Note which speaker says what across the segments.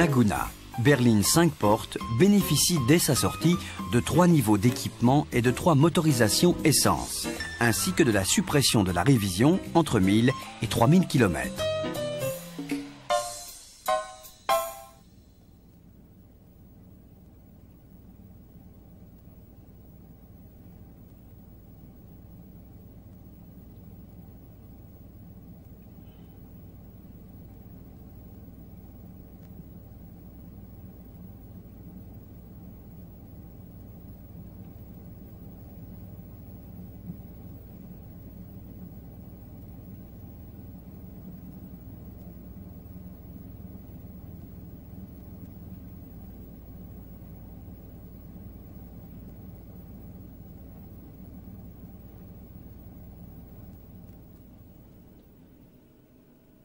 Speaker 1: Laguna, berline 5 portes, bénéficie dès sa sortie de 3 niveaux d'équipement et de 3 motorisations essence, ainsi que de la suppression de la révision entre 1000 et 3000 km.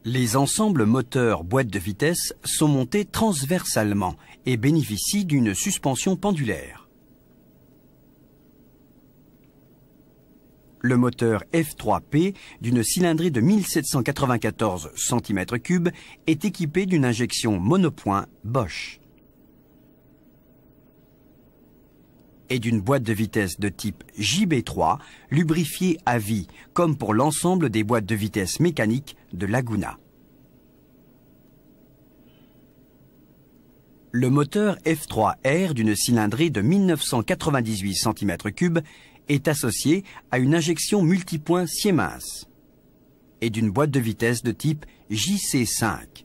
Speaker 1: Les ensembles moteurs boîte de vitesse sont montés transversalement et bénéficient d'une suspension pendulaire. Le moteur F3P d'une cylindrée de 1794 cm3 est équipé d'une injection monopoint Bosch et d'une boîte de vitesse de type JB3 lubrifiée à vie, comme pour l'ensemble des boîtes de vitesse mécaniques de Laguna. Le moteur F3R d'une cylindrée de 1998 cm3 est associé à une injection multipoint Siemens et d'une boîte de vitesse de type JC5.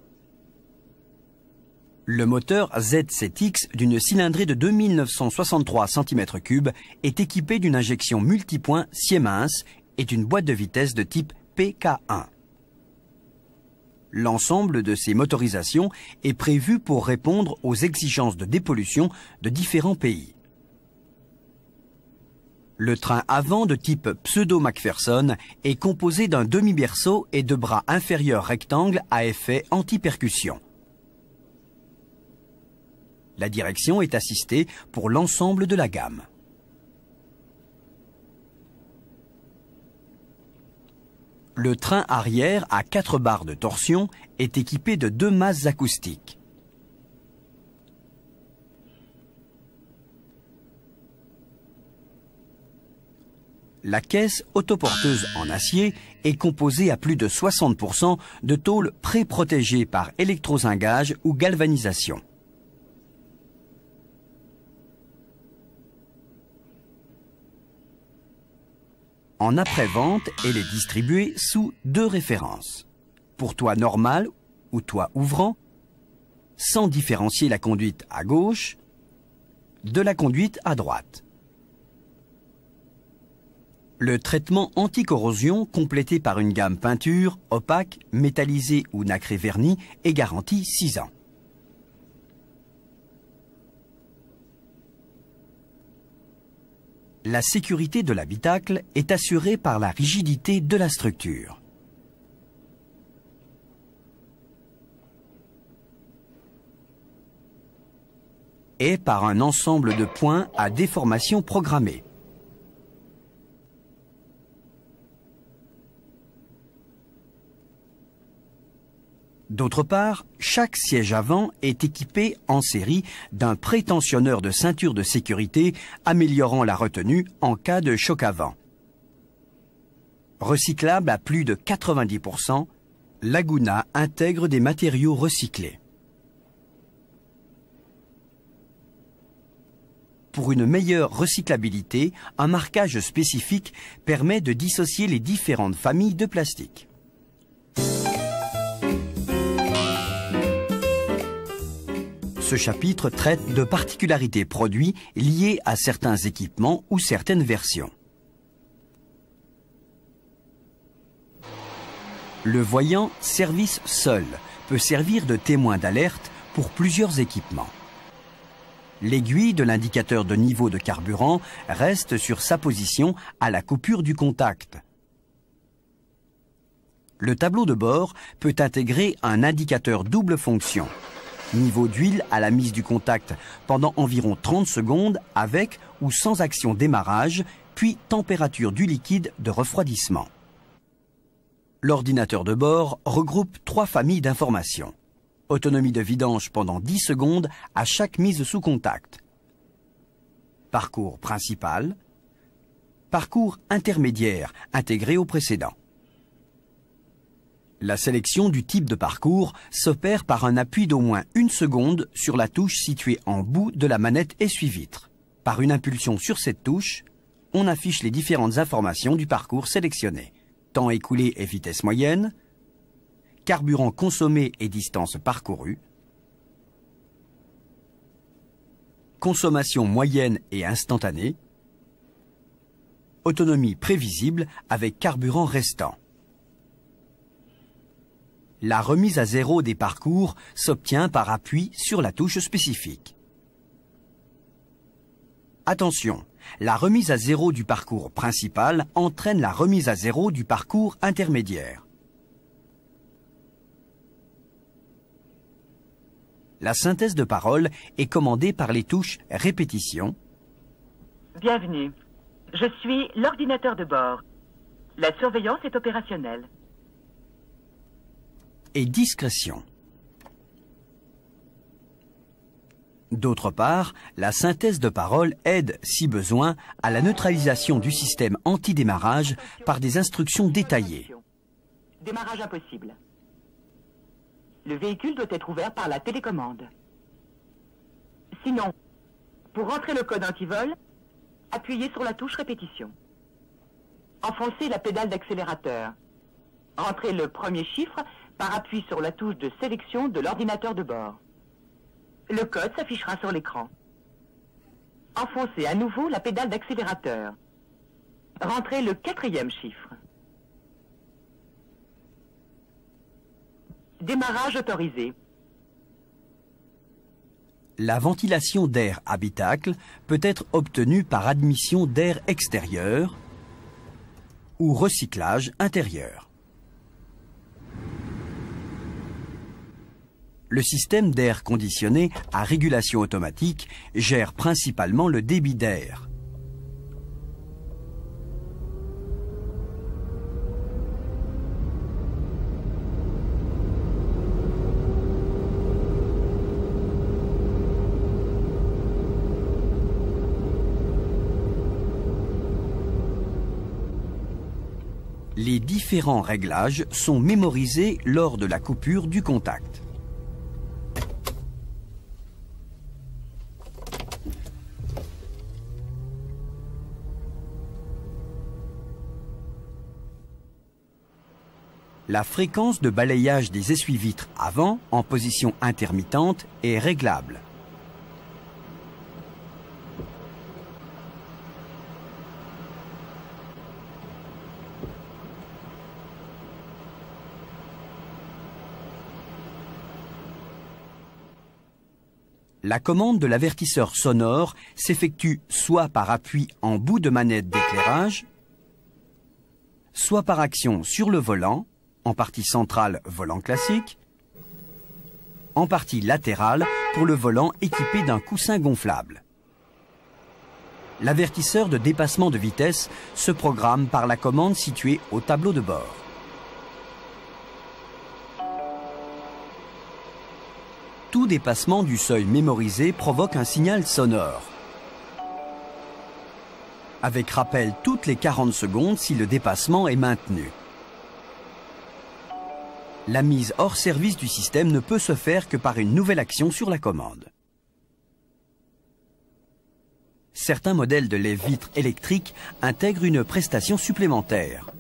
Speaker 1: Le moteur Z7X d'une cylindrée de 2963 cm3 est équipé d'une injection multipoint Siemens et d'une boîte de vitesse de type PK1. L'ensemble de ces motorisations est prévu pour répondre aux exigences de dépollution de différents pays. Le train avant de type Pseudo-McPherson est composé d'un demi-berceau et de bras inférieurs rectangles à effet anti-percussion. La direction est assistée pour l'ensemble de la gamme. Le train arrière à 4 barres de torsion est équipé de 2 masses acoustiques. La caisse autoporteuse en acier est composée à plus de 60% de tôles pré-protégées par électrozingage ou galvanisation. En après-vente, elle est distribuée sous 2 références. Pour toit normal ou toit ouvrant, sans différencier la conduite à gauche de la conduite à droite. Le traitement anti-corrosion, complété par une gamme peinture, opaque, métallisée ou nacré verni, est garanti 6 ans. La sécurité de l'habitacle est assurée par la rigidité de la structure. Et par un ensemble de points à déformation programmée. D'autre part, chaque siège avant est équipé en série d'un prétensionneur de ceinture de sécurité améliorant la retenue en cas de choc avant. Recyclable à plus de 90%, Laguna intègre des matériaux recyclés. Pour une meilleure recyclabilité, un marquage spécifique permet de dissocier les différentes familles de plastique. Ce chapitre traite de particularités produits liées à certains équipements ou certaines versions. Le voyant service seul peut servir de témoin d'alerte pour plusieurs équipements. L'aiguille de l'indicateur de niveau de carburant reste sur sa position à la coupure du contact. Le tableau de bord peut intégrer un indicateur double fonction. Niveau d'huile à la mise du contact pendant environ 30 secondes avec ou sans action démarrage, puis température du liquide de refroidissement. L'ordinateur de bord regroupe 3 familles d'informations. Autonomie de vidange pendant 10 secondes à chaque mise sous contact. Parcours principal. Parcours intermédiaire intégré au précédent. La sélection du type de parcours s'opère par un appui d'au moins 1 seconde sur la touche située en bout de la manette essuie-vitre. Par une impulsion sur cette touche, on affiche les différentes informations du parcours sélectionné. Temps écoulé et vitesse moyenne, carburant consommé et distance parcourue, consommation moyenne et instantanée, autonomie prévisible avec carburant restant. La remise à zéro des parcours s'obtient par appui sur la touche spécifique. Attention, la remise à zéro du parcours principal entraîne la remise à zéro du parcours intermédiaire. La synthèse de parole est commandée par les touches répétition.
Speaker 2: Bienvenue. Je suis l'ordinateur de bord. La surveillance est opérationnelle.
Speaker 1: Et discrétion. D'autre part, la synthèse de parole aide, si besoin, à la neutralisation du système anti-démarrage par des instructions détaillées.
Speaker 2: Démarrage impossible. Le véhicule doit être ouvert par la télécommande. Sinon, pour rentrer le code anti-vol, appuyez sur la touche répétition. Enfoncez la pédale d'accélérateur. Rentrez le premier chiffre par appui sur la touche de sélection de l'ordinateur de bord. Le code s'affichera sur l'écran. Enfoncez à nouveau la pédale d'accélérateur. Rentrez le 4e chiffre. Démarrage autorisé.
Speaker 1: La ventilation d'air habitacle peut être obtenue par admission d'air extérieur ou recyclage intérieur. Le système d'air conditionné à régulation automatique gère principalement le débit d'air. Les différents réglages sont mémorisés lors de la coupure du contact. La fréquence de balayage des essuie-vitres avant, en position intermittente, est réglable. La commande de l'avertisseur sonore s'effectue soit par appui en bout de manette d'éclairage, soit par action sur le volant, en partie centrale volant classique, en partie latérale pour le volant équipé d'un coussin gonflable. L'avertisseur de dépassement de vitesse se programme par la commande située au tableau de bord. Tout dépassement du seuil mémorisé provoque un signal sonore, avec rappel toutes les 40 secondes si le dépassement est maintenu. La mise hors service du système ne peut se faire que par une nouvelle action sur la commande. Certains modèles de lève-vitres électriques intègrent une prestation supplémentaire.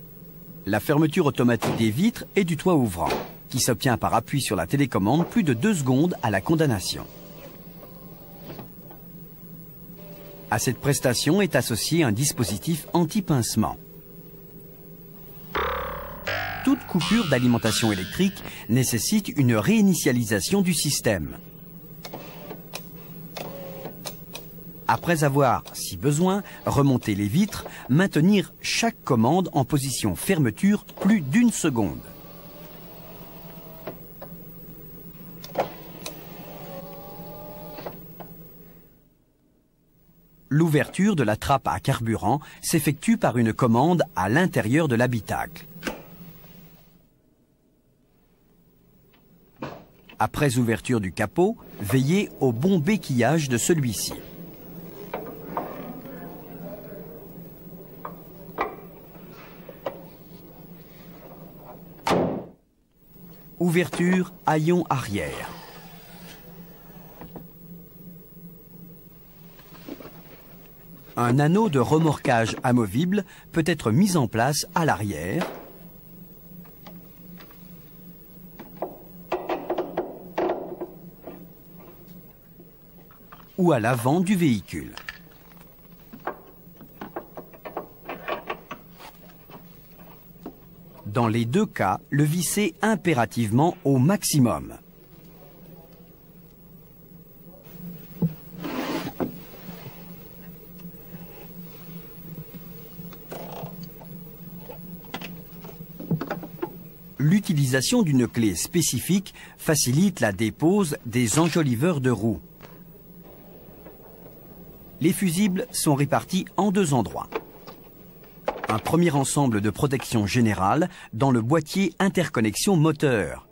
Speaker 1: La fermeture automatique des vitres et du toit ouvrant, qui s'obtient par appui sur la télécommande plus de 2 secondes à la condamnation. À cette prestation est associé un dispositif anti-pincement. Toute coupure d'alimentation électrique nécessite une réinitialisation du système. Après avoir, si besoin, remonté les vitres, maintenir chaque commande en position fermeture plus d'1 seconde. L'ouverture de la trappe à carburant s'effectue par une commande à l'intérieur de l'habitacle. Après ouverture du capot, veillez au bon béquillage de celui-ci. Ouverture haillon arrière. Un anneau de remorquage amovible peut être mis en place à l'arrière ou à l'avant du véhicule. Dans les deux cas, le vissez impérativement au maximum. L'utilisation d'une clé spécifique facilite la dépose des enjoliveurs de roues. Les fusibles sont répartis en deux endroits. Un premier ensemble de protection générale dans le boîtier interconnexion moteur.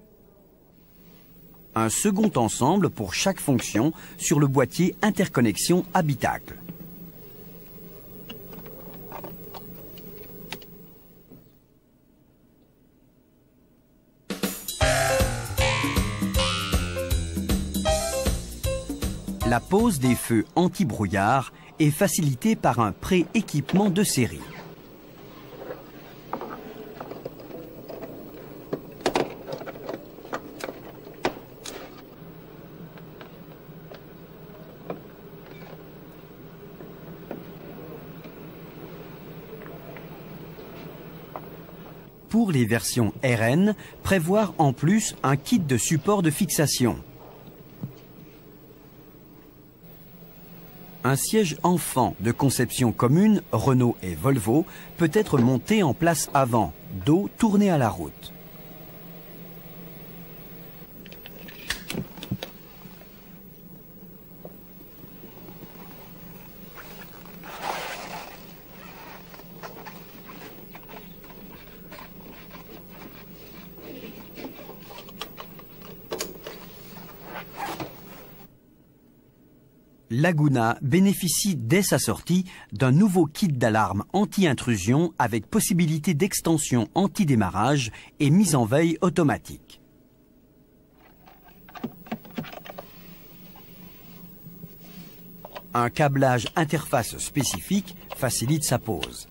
Speaker 1: Un second ensemble pour chaque fonction sur le boîtier interconnexion habitacle. La pose des feux anti-brouillard est facilitée par un pré-équipement de série. Pour les versions RN, prévoir en plus un kit de support de fixation. Un siège enfant de conception commune, Renault et Volvo, peut être monté en place avant, dos tourné à la route. Laguna bénéficie dès sa sortie d'un nouveau kit d'alarme anti-intrusion avec possibilité d'extension anti-démarrage et mise en veille automatique. Un câblage interface spécifique facilite sa pose.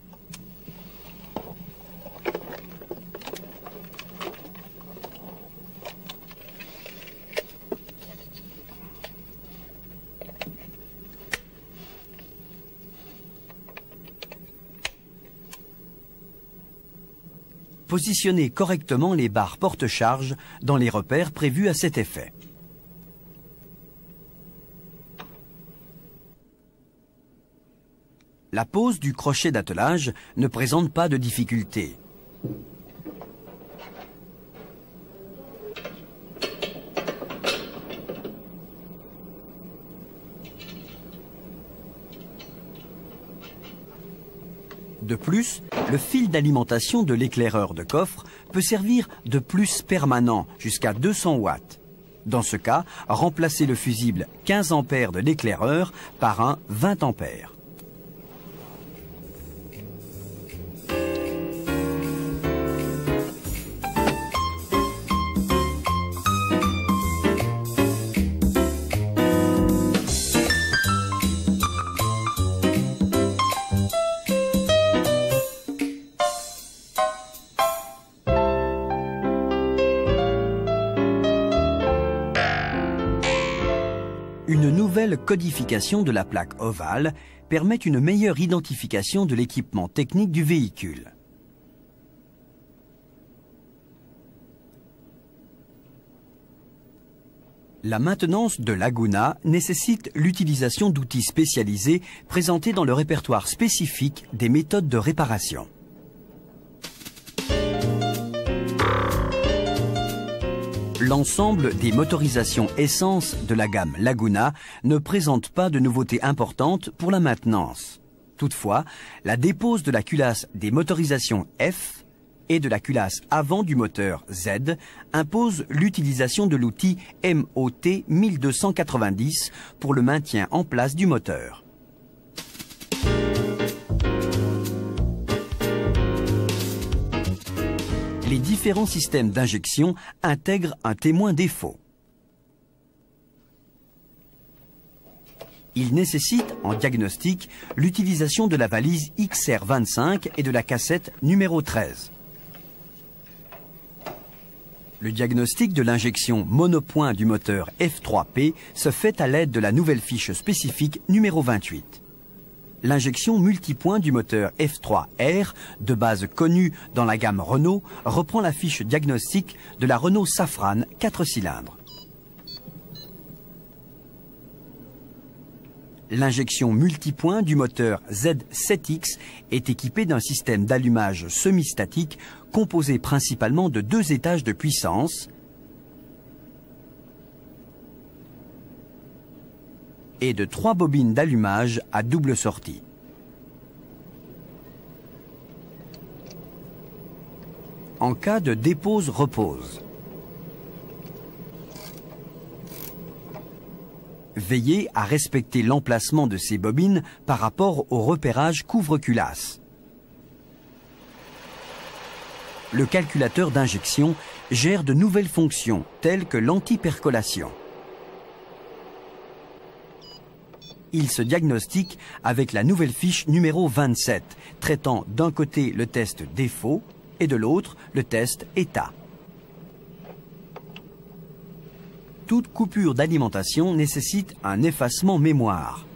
Speaker 1: Positionnez correctement les barres porte-charge dans les repères prévus à cet effet. La pose du crochet d'attelage ne présente pas de difficulté. De plus, le fil d'alimentation de l'éclaireur de coffre peut servir de plus permanent jusqu'à 200 watts. Dans ce cas, remplacez le fusible 15 ampères de l'éclaireur par un 20 ampères. Une nouvelle codification de la plaque ovale permet une meilleure identification de l'équipement technique du véhicule. La maintenance de Laguna nécessite l'utilisation d'outils spécialisés présentés dans le répertoire spécifique des méthodes de réparation. L'ensemble des motorisations essence de la gamme Laguna ne présente pas de nouveautés importantes pour la maintenance. Toutefois, la dépose de la culasse des motorisations F et de la culasse avant du moteur Z impose l'utilisation de l'outil MOT 1290 pour le maintien en place du moteur. Les différents systèmes d'injection intègrent un témoin défaut. Il nécessite, en diagnostic, l'utilisation de la valise XR25 et de la cassette numéro 13. Le diagnostic de l'injection monopoint du moteur F3P se fait à l'aide de la nouvelle fiche spécifique numéro 28. L'injection multipoint du moteur F3R, de base connue dans la gamme Renault, reprend la fiche diagnostique de la Renault Safrane 4 cylindres. L'injection multipoint du moteur Z7X est équipée d'un système d'allumage semi-statique composé principalement de 2 étages de puissance et de 3 bobines d'allumage à double sortie. En cas de dépose-repose, veillez à respecter l'emplacement de ces bobines par rapport au repérage couvre-culasse. Le calculateur d'injection gère de nouvelles fonctions telles que l'antipercolation. Il se diagnostique avec la nouvelle fiche numéro 27, traitant d'un côté le test défaut et de l'autre le test état. Toute coupure d'alimentation nécessite un effacement mémoire.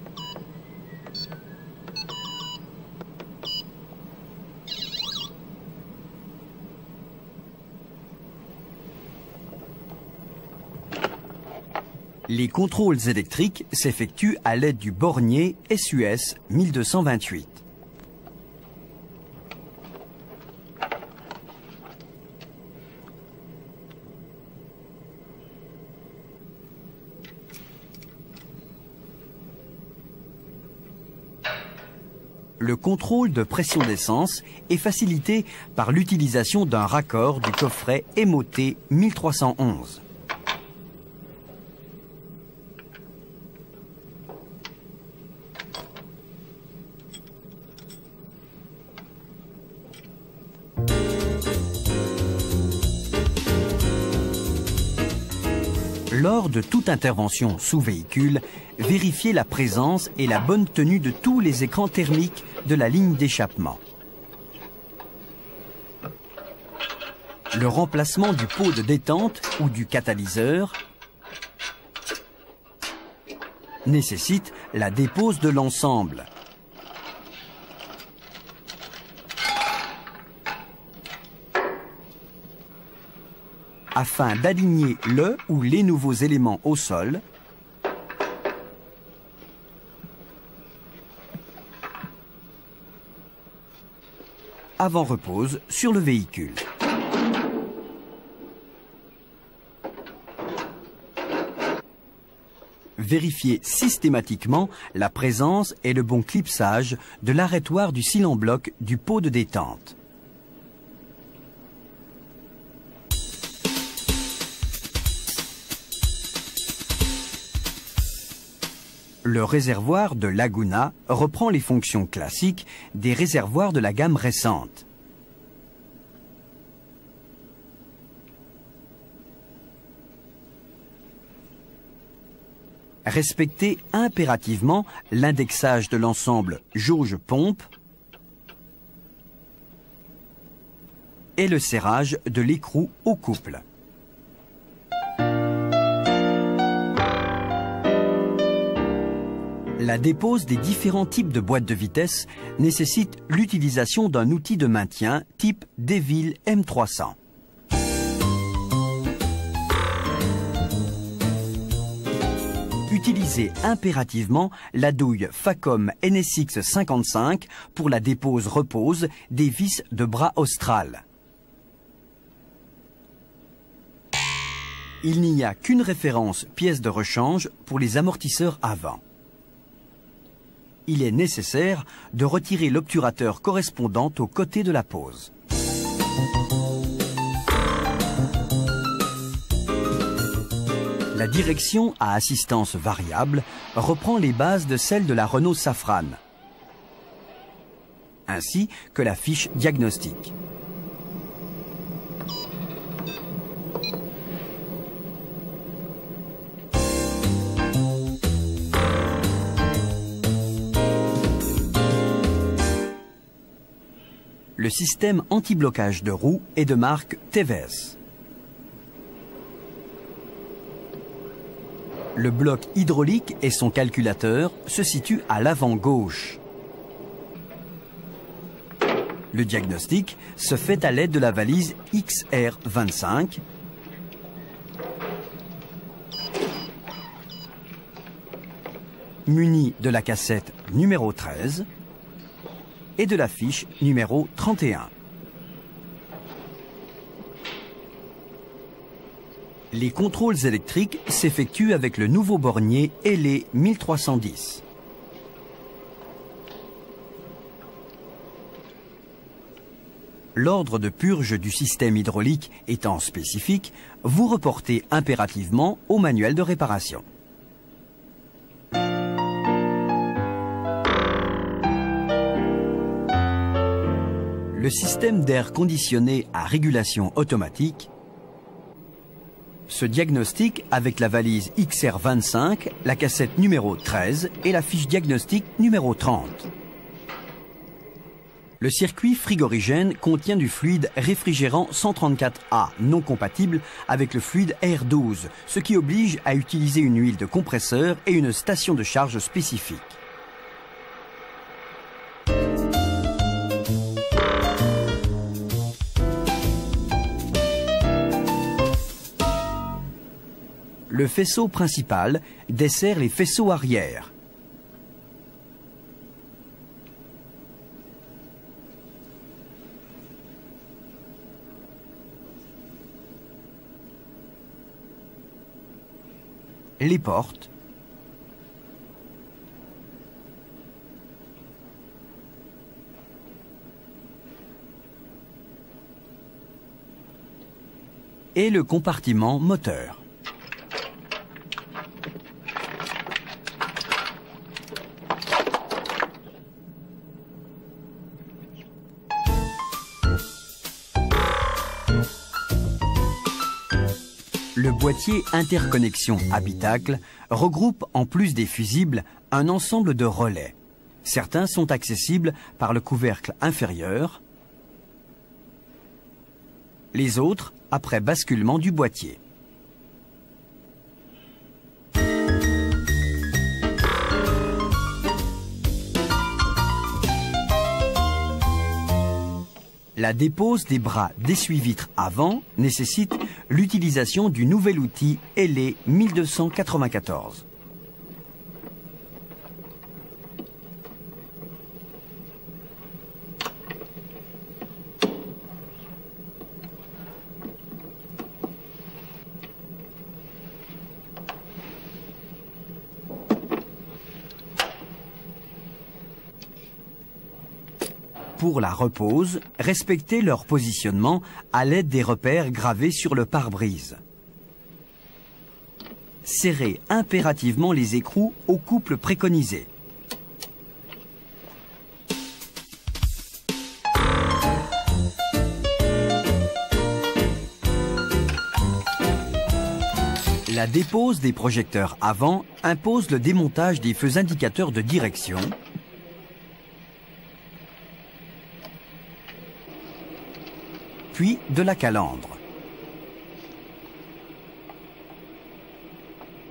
Speaker 1: Les contrôles électriques s'effectuent à l'aide du bornier SUS 1228. Le contrôle de pression d'essence est facilité par l'utilisation d'un raccord du coffret MOT 1311. Lors de toute intervention sous véhicule, vérifiez la présence et la bonne tenue de tous les écrans thermiques de la ligne d'échappement. Le remplacement du pot de détente ou du catalyseur nécessite la dépose de l'ensemble. Afin d'aligner le ou les nouveaux éléments au sol, avant repose sur le véhicule. Vérifiez systématiquement la présence et le bon clipsage de l'arrêtoir du cil en bloc du pot de détente. Le réservoir de Laguna reprend les fonctions classiques des réservoirs de la gamme récente. Respectez impérativement l'indexage de l'ensemble jauge-pompe et le serrage de l'écrou au couple. La dépose des différents types de boîtes de vitesse nécessite l'utilisation d'un outil de maintien type Devil M300. Utilisez impérativement la douille Facom NSX 55 pour la dépose-repose des vis de bras austral. Il n'y a qu'une référence pièce de rechange pour les amortisseurs avant. Il est nécessaire de retirer l'obturateur correspondant au côté de la pose. La direction à assistance variable reprend les bases de celle de la Renault Safran, ainsi que la fiche diagnostic. Le système anti-blocage de roues est de marque TVS. Le bloc hydraulique et son calculateur se situent à l'avant gauche. Le diagnostic se fait à l'aide de la valise XR25 munie de la cassette numéro 13 et de la fiche numéro 31. Les contrôles électriques s'effectuent avec le nouveau bornier Hellé 1310. L'ordre de purge du système hydraulique étant spécifique, vous reportez impérativement au manuel de réparation. Le système d'air conditionné à régulation automatique se diagnostique avec la valise XR25, la cassette numéro 13 et la fiche diagnostic numéro 30. Le circuit frigorigène contient du fluide réfrigérant 134A non compatible avec le fluide R12, ce qui oblige à utiliser une huile de compresseur et une station de charge spécifique. Le faisceau principal dessert les faisceaux arrière. Les portes, et le compartiment moteur. Le boîtier interconnexion habitacle regroupe, en plus des fusibles, un ensemble de relais. Certains sont accessibles par le couvercle inférieur, les autres après basculement du boîtier. La dépose des bras d'essuie-vitre avant nécessite l'utilisation du nouvel outil Hellé 1294. Pour la repose, respectez leur positionnement à l'aide des repères gravés sur le pare-brise. Serrez impérativement les écrous au couple préconisé. La dépose des projecteurs avant impose le démontage des feux indicateurs de direction, puis de la calandre.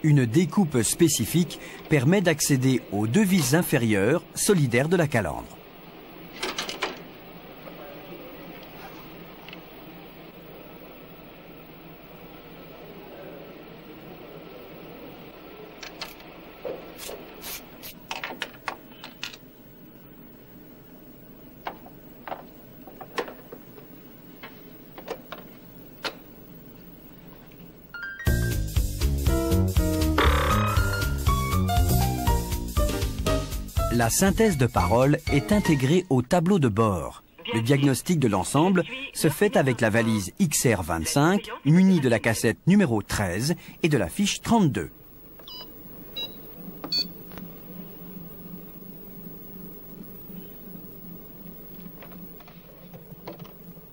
Speaker 1: Une découpe spécifique permet d'accéder aux deux vis inférieures solidaires de la calandre. La synthèse de parole est intégrée au tableau de bord. Le diagnostic de l'ensemble se fait avec la valise XR25, munie de la cassette numéro 13 et de la fiche 32.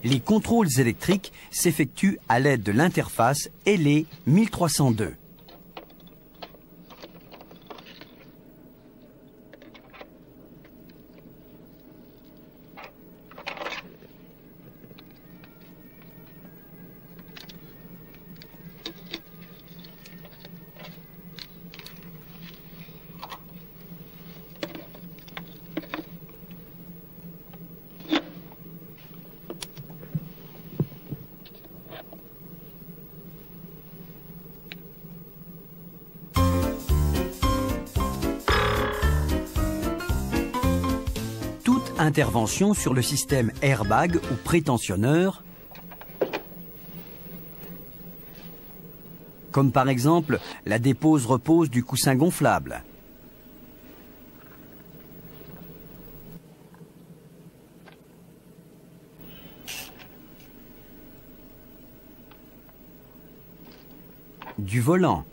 Speaker 1: Les contrôles électriques s'effectuent à l'aide de l'interface LE 1302. Intervention sur le système airbag ou prétentionneur, comme par exemple la dépose-repose du coussin gonflable. Du volant.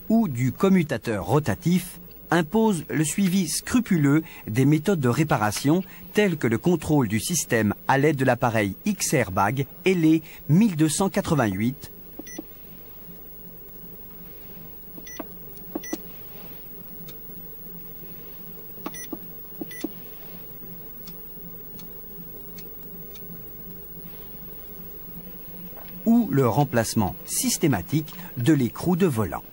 Speaker 1: Ou du commutateur rotatif impose le suivi scrupuleux des méthodes de réparation telles que le contrôle du système à l'aide de l'appareil X-Airbag LE 1288, ou le remplacement systématique de l'écrou de volant.